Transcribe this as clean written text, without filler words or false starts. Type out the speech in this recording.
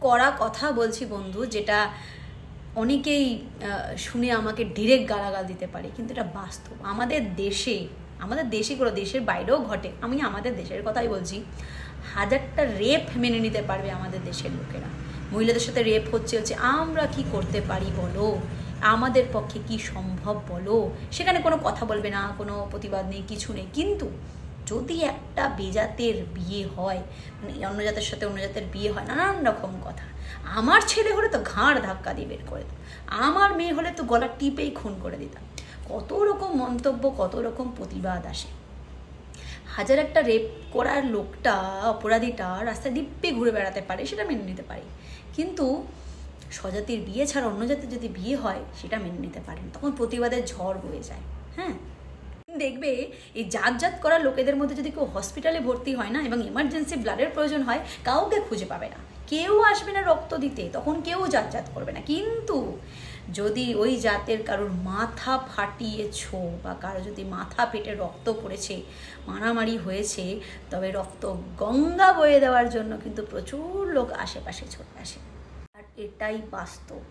কড়া কথা বলছি বন্ধু, যেটা অনেকেই শুনে আমাকে ডিরেক্ট গালাগাল দিতে পারে, কিন্তু এটা বাস্তব। আমাদের দেশে কোনো দেশের বাইরেও ঘটে, আমি আমাদের দেশের কথাই বলছি। 1000টা রেপ মেনে নিতে পারবে আমাদের দেশের লোকেরা। মহিলাদের সাথে রেপ হচ্ছে, আমরা কি করতে পারি বলো, আমাদের পক্ষে কি সম্ভব বলো, সেখানে কোনো কথা বলবে না, কোনো প্রতিবাদ নেই, কিছু নেই। কিন্তু যদি একটা বেজাতের বিয়ে হয়, মানে অন্য জাতের সাথে অন্য জাতের বিয়ে হয়, নানান রকম কথা, আমার ছেলে হলে তো ঘাড় ধাক্কা দিয়ে বের করে দিতাম, আমার মেয়ে হলে তো গলা টিপেই খুন করে দিতাম। কত রকম মন্তব্য, কত রকম প্রতিবাদ আসে। 1001টা রেপ করার লোকটা, অপরাধীটা রাস্তায় দিব্যি ঘুরে বেড়াতে পারে, সেটা মেনে নিতে পারি। কিন্তু স্বজাতির বিয়ে ছাড়া অন্য জাতির যদি বিয়ে হয়, সেটা মেনে নিতে পারেন, তখন প্রতিবাদের ঝড় বয়ে যায়। হ্যাঁ, দেখবে এই জাত করা লোকেদের মধ্যে যদি কেউ হসপিটালে ভর্তি হয় না এবং এমার্জেন্সি ব্লাডের প্রয়োজন হয়, কাউকে খুঁজে পাবে না, কেউ আসবে না রক্ত দিতে, তখন কেউ জাত করবে না। কিন্তু যদি ওই জাতের কারোর মাথা ফাটিয়েছ বা কারো যদি মাথা ফেটে রক্ত পড়েছে, মারামারি হয়েছে, তবে রক্ত গঙ্গা বয়ে দেওয়ার জন্য কিন্তু প্রচুর লোক আশেপাশে ছড়ে আসে। আর এটাই বাস্তব।